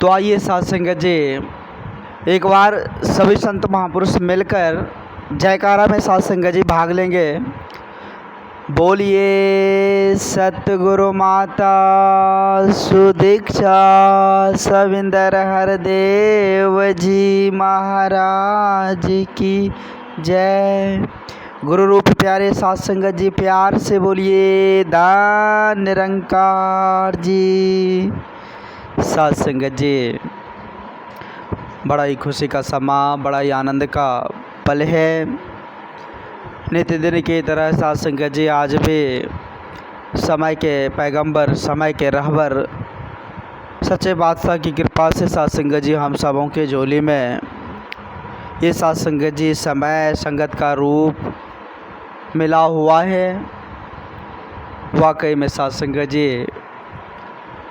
तो आइए साथ संगत जी एक बार सभी संत महापुरुष मिलकर जयकारा में साथ संगत जी भाग लेंगे। बोलिए सतगुरु माता सुदीक्षा सविंदर हरदेव जी महाराज की जय। गुरु रूप प्यारे साथ संगत जी प्यार से बोलिए दान निरंकार जी। साथ संगत जी बड़ा ही खुशी का समा, बड़ा ही आनंद का पल है। नित्य दिन की तरह साथ संगत जी आज भी समय के पैगंबर, समय के रहबर सच्चे बादशाह की कृपा से साथ संगत जी हम सबों के झोली में ये साथ संगत जी समय संगत का रूप मिला हुआ है। वाकई में साथ संगत जी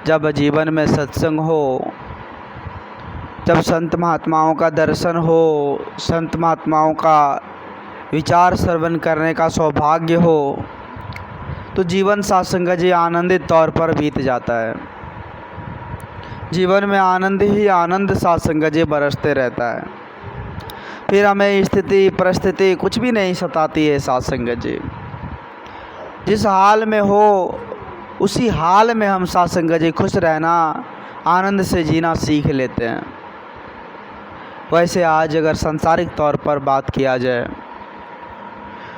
जब जीवन में सत्संग हो, जब संत महात्माओं का दर्शन हो, संत महात्माओं का विचार श्रवण करने का सौभाग्य हो तो जीवन साथ संगत जी आनंदित तौर पर बीत जाता है। जीवन में आनंद ही आनंद साथ संगत जी बरसते रहता है। फिर हमें स्थिति परिस्थिति कुछ भी नहीं सताती है। साथ संगत जी जिस हाल में हो उसी हाल में हम साथ संगत जी खुश रहना, आनंद से जीना सीख लेते हैं। वैसे आज अगर सांसारिक तौर पर बात किया जाए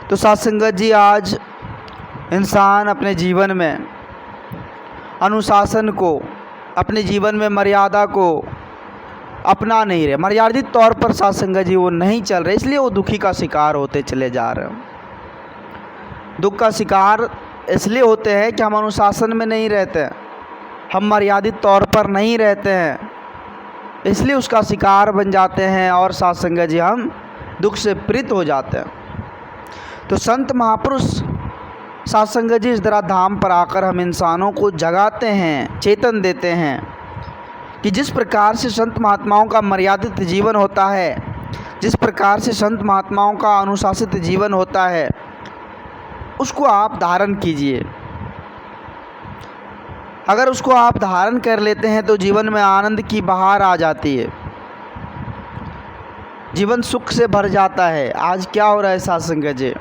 तो साथ संगत जी आज इंसान अपने जीवन में अनुशासन को, अपने जीवन में मर्यादा को अपना नहीं रहे, मर्यादित तौर पर साथ संगत जी वो नहीं चल रहे, इसलिए वो दुखी का शिकार होते चले जा रहे हैं। दुख का शिकार इसलिए होते हैं कि हम अनुशासन में नहीं रहते हैं, हम मर्यादित तौर पर नहीं रहते हैं, इसलिए उसका शिकार बन जाते हैं और साथ संगत जी हम दुख से पीड़ित हो जाते हैं। तो संत महापुरुष साथ संगत जी इस तरह धाम पर आकर हम इंसानों को जगाते हैं, चेतन देते हैं कि जिस प्रकार से संत महात्माओं का मर्यादित जीवन होता है, जिस प्रकार से संत महात्माओं का अनुशासित जीवन होता है, उसको आप धारण कीजिए। अगर उसको आप धारण कर लेते हैं तो जीवन में आनंद की बहार आ जाती है, जीवन सुख से भर जाता है। आज क्या हो रहा है साथ संगत जी,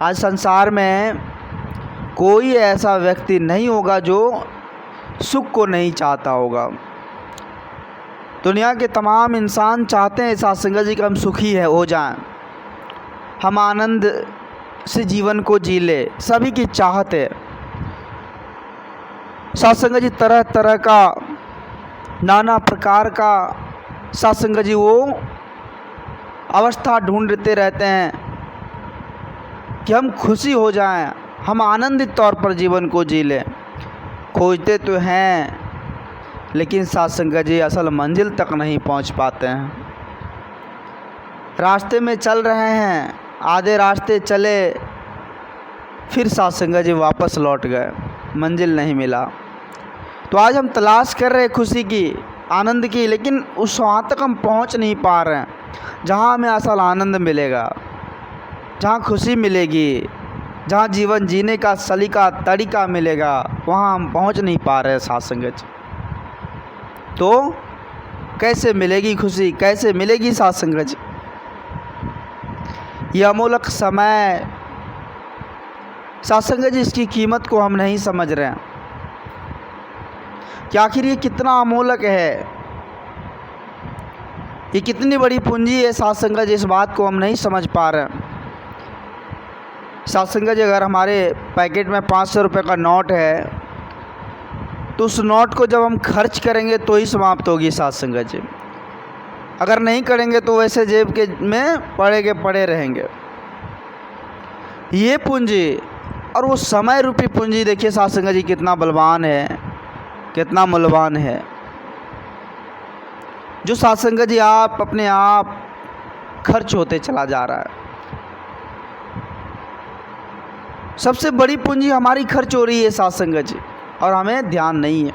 आज संसार में कोई ऐसा व्यक्ति नहीं होगा जो सुख को नहीं चाहता होगा। दुनिया के तमाम इंसान चाहते हैं साथ संगत जी कि हम सुखी हो जाएं, हम आनंद से जीवन को जी ले, सभी की चाहत है। साथ संगत जी तरह तरह का, नाना प्रकार का साथ संगत जी वो अवस्था ढूंढते रहते हैं कि हम खुशी हो जाएं, हम आनंदित तौर पर जीवन को जी लें। खोजते तो हैं लेकिन साथ संगत जी असल मंजिल तक नहीं पहुंच पाते हैं। रास्ते में चल रहे हैं, आधे रास्ते चले, फिर साथ संगत जी वापस लौट गए, मंजिल नहीं मिला। तो आज हम तलाश कर रहे हैं खुशी की, आनंद की, लेकिन उस वहाँ तक हम पहुँच नहीं पा रहे हैं जहाँ हमें असल आनंद मिलेगा, जहाँ खुशी मिलेगी, जहाँ जीवन जीने का सलीका तरीका मिलेगा, वहाँ हम पहुँच नहीं पा रहे हैं साथ संगत जी। तो कैसे मिलेगी खुशी, कैसे मिलेगी साथ संगत जी? यह अमूल्य समय साथ संगत जी, इसकी कीमत को हम नहीं समझ रहे हैं कि आखिर ये कितना अमूल्य है, ये कितनी बड़ी पूंजी है साथ संगत जी, इस बात को हम नहीं समझ पा रहे हैं। साथ संगत जी अगर हमारे पैकेट में 500 रुपये का नोट है तो उस नोट को जब हम खर्च करेंगे तो ही समाप्त होगी साथ संगत जी, अगर नहीं करेंगे तो वैसे जेब के में पड़े के पड़े रहेंगे। ये पूंजी और वो समय रूपी पूंजी देखिए साथ संगत जी कितना बलवान है, कितना मूल्यवान है, जो साथ संगत जी आप अपने आप खर्च होते चला जा रहा है। सबसे बड़ी पूंजी हमारी खर्च हो रही है साथ संगत जी, और हमें ध्यान नहीं है।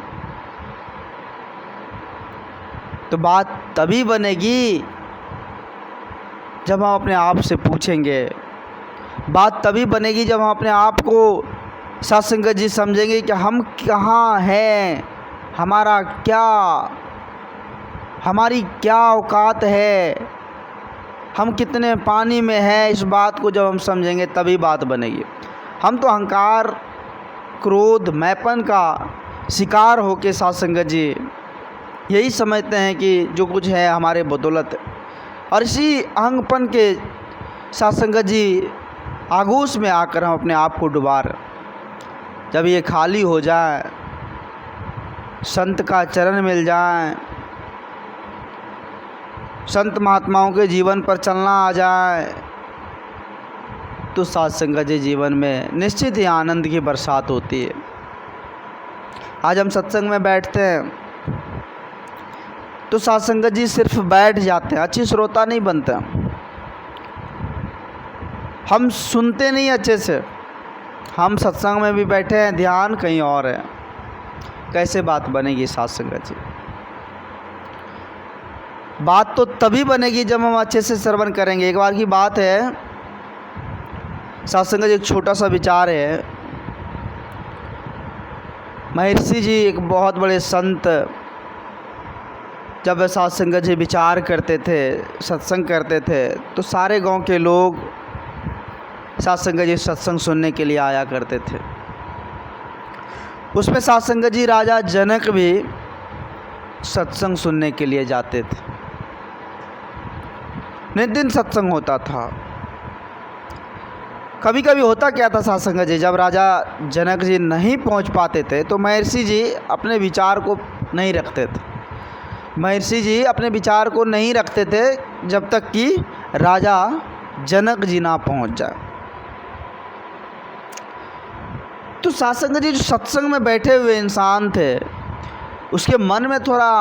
तो बात तभी बनेगी जब हम अपने आप से पूछेंगे, बात तभी बनेगी जब हम अपने आप को साथ संगत जी समझेंगे कि हम कहाँ हैं, हमारा क्या हमारी क्या औकात है, हम कितने पानी में हैं, इस बात को जब हम समझेंगे तभी बात बनेगी। हम तो अहंकार, क्रोध, मैपन का शिकार होके साथ संगत जी यही समझते हैं कि जो कुछ है हमारे बदौलत है, और इसी अहंगपन के साथ संगत जी आगोश में आकर हम अपने आप को डुबा रहे। जब ये खाली हो जाए, संत का चरण मिल जाए, संत महात्माओं के जीवन पर चलना आ जाए, तो साथ संगत जी जीवन में निश्चित ही आनंद की बरसात होती है। आज हम सत्संग में बैठते हैं तो साथ संगत जी सिर्फ बैठ जाते हैं, अच्छी श्रोता नहीं बनते, हम सुनते नहीं अच्छे से। हम सत्संग में भी बैठे हैं, ध्यान कहीं और है। कैसे बात बनेगी साथ संगत जी? बात तो तभी बनेगी जब हम अच्छे से श्रवण करेंगे। एक बार की बात है, साथ संगत जी एक छोटा सा विचार है। महर्षि जी एक बहुत बड़े संत जब साथ संगत जी विचार करते थे, सत्संग करते थे, तो सारे गांव के लोग साथ संगत जी सत्संग सुनने के लिए आया करते थे। उसमें साथ संगत जी राजा जनक भी सत्संग सुनने के लिए जाते थे। नित्य सत्संग होता था। कभी कभी होता क्या था साथ संगत जी, जब राजा जनक जी नहीं पहुंच पाते थे तो महर्षि जी अपने विचार को नहीं रखते थे। महर्षि जी अपने विचार को नहीं रखते थे जब तक कि राजा जनक जी ना पहुंच जाए। तो साथ संगत जी जो सत्संग में बैठे हुए इंसान थे, उसके मन में थोड़ा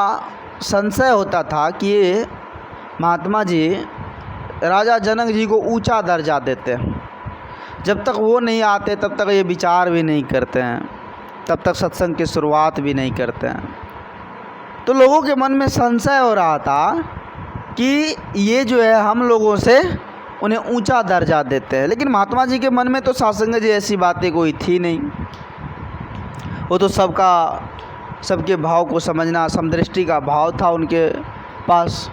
संशय होता था कि ये महात्मा जी राजा जनक जी को ऊंचा दर्जा देते हैं। जब तक वो नहीं आते तब तक ये विचार भी नहीं करते हैं, तब तक सत्संग की शुरुआत भी नहीं करते हैं। तो लोगों के मन में संशय हो रहा था कि ये जो है हम लोगों से उन्हें ऊंचा दर्जा देते हैं। लेकिन महात्मा जी के मन में तो साथ संगत जी ऐसी बातें कोई थी नहीं। वो तो सबके भाव को समझना, समदृष्टि का भाव था उनके पास।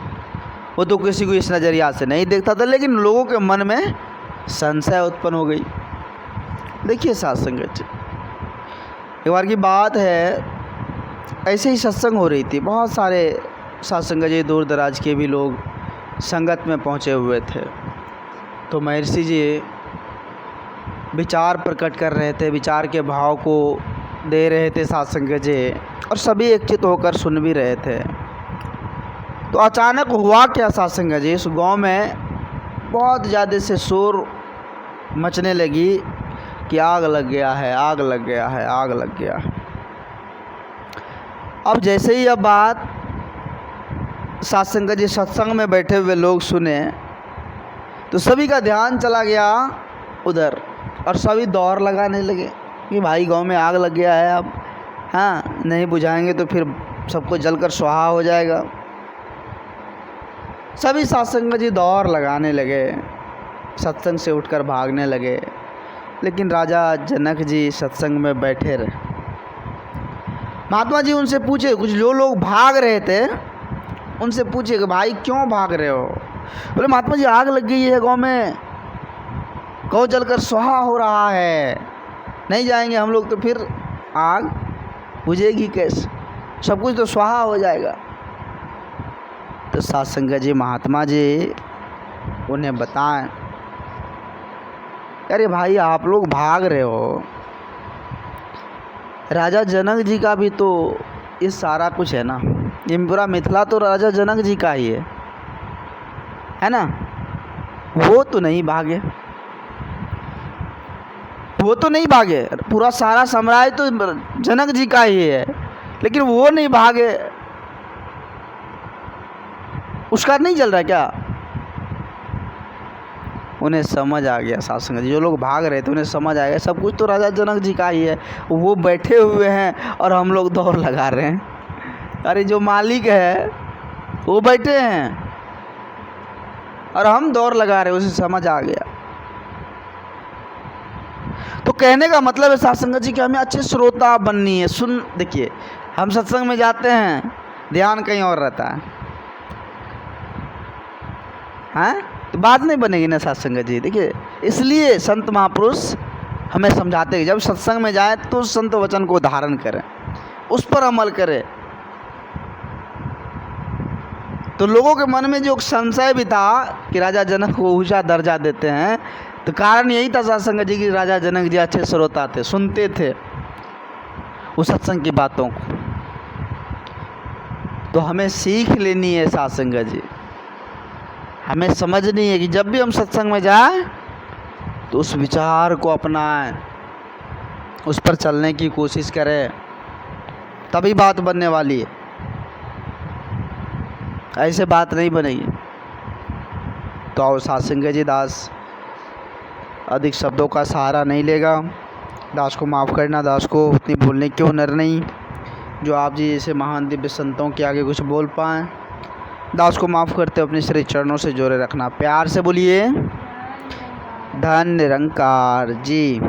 वो तो किसी को इस नज़रिया से नहीं देखता था, लेकिन लोगों के मन में संशय उत्पन्न हो गई। देखिए साथ संगत जी, एक बार की बात है, ऐसे ही सत्संग हो रही थी। बहुत सारे साथ संगत जी दूर दराज के भी लोग संगत में पहुँचे हुए थे। तो महर्षि जी विचार प्रकट कर रहे थे, विचार के भाव को दे रहे थे साथ संगत जी, और सभी एकचित होकर सुन भी रहे थे। तो अचानक हुआ क्या साथ संगत जी, इस गांव में बहुत ज़्यादा से शोर मचने लगी कि आग लग गया है, आग लग गया है, आग लग गया है। अब जैसे ही यह बात साथ संगत जी सत्संग में बैठे हुए लोग सुने तो सभी का ध्यान चला गया उधर, और सभी दौड़ लगाने लगे कि भाई गांव में आग लग गया है, अब हाँ नहीं बुझाएंगे तो फिर सबको जलकर स्वाहा हो जाएगा। सभी साथ संगत जी दौड़ लगाने लगे, सत्संग से उठकर भागने लगे। लेकिन राजा जनक जी सत्संग में बैठे रहे। महात्मा जी उनसे पूछे, कुछ जो लोग भाग रहे थे उनसे पूछे कि भाई क्यों भाग रहे हो? बोले महात्मा जी आग लग गई है गांव में, गांव जलकर स्वाहा हो रहा है, नहीं जाएंगे हम लोग तो फिर आग बुझेगी कैसे, सब कुछ तो स्वाहा हो जाएगा। तो साथ संगत जी महात्मा जी उन्हें बताएं, अरे भाई आप लोग भाग रहे हो, राजा जनक जी का भी तो ये सारा कुछ है ना, ये पूरा मिथिला तो राजा जनक जी का ही है ना। वो तो नहीं भागे, वो तो नहीं भागे, पूरा सारा साम्राज्य तो जनक जी का ही है, लेकिन वो नहीं भागे, उसका नहीं चल रहा क्या? उन्हें समझ आ गया साथ संगत जी, जो लोग भाग रहे थे उन्हें समझ आ गया सब कुछ तो राजा जनक जी का ही है। वो बैठे हुए हैं और हम लोग दौड़ लगा रहे हैं। अरे जो मालिक है वो बैठे हैं और हम दौड़ लगा रहे हैं, उसे समझ आ गया। तो कहने का मतलब है साथ संगत जी कि हमें अच्छे श्रोता बननी है। देखिए हम सत्संग में जाते हैं, ध्यान कहीं और रहता है, हाँ, तो बात नहीं बनेगी ना साथ संगत जी। देखिए, इसलिए संत महापुरुष हमें समझाते हैं जब सत्संग में जाए तो संत वचन को धारण करें, उस पर अमल करें। तो लोगों के मन में जो संशय भी था कि राजा जनक को ऊंचा दर्जा देते हैं, तो कारण यही था सत्संग जी की राजा जनक जी अच्छे श्रोता थे, सुनते थे उस सत्संग की बातों को। तो हमें सीख लेनी है सत्संग जी, हमें समझनी है कि जब भी हम सत्संग में जाएं तो उस विचार को अपनाएं, उस पर चलने की कोशिश करें, तभी बात बनने वाली है, ऐसे बात नहीं बनेगी। तो आओ सत्संग जी, दास अधिक शब्दों का सहारा नहीं लेगा। दास को माफ़ करना, दास को उतनी बोलने की हुनर नहीं जो आप जी जैसे महान दिव्य संतों के आगे कुछ बोल पाएँ। दास को माफ़ करते अपने श्री चरणों से जोड़े रखना। प्यार से बोलिए धन निरंकार जी।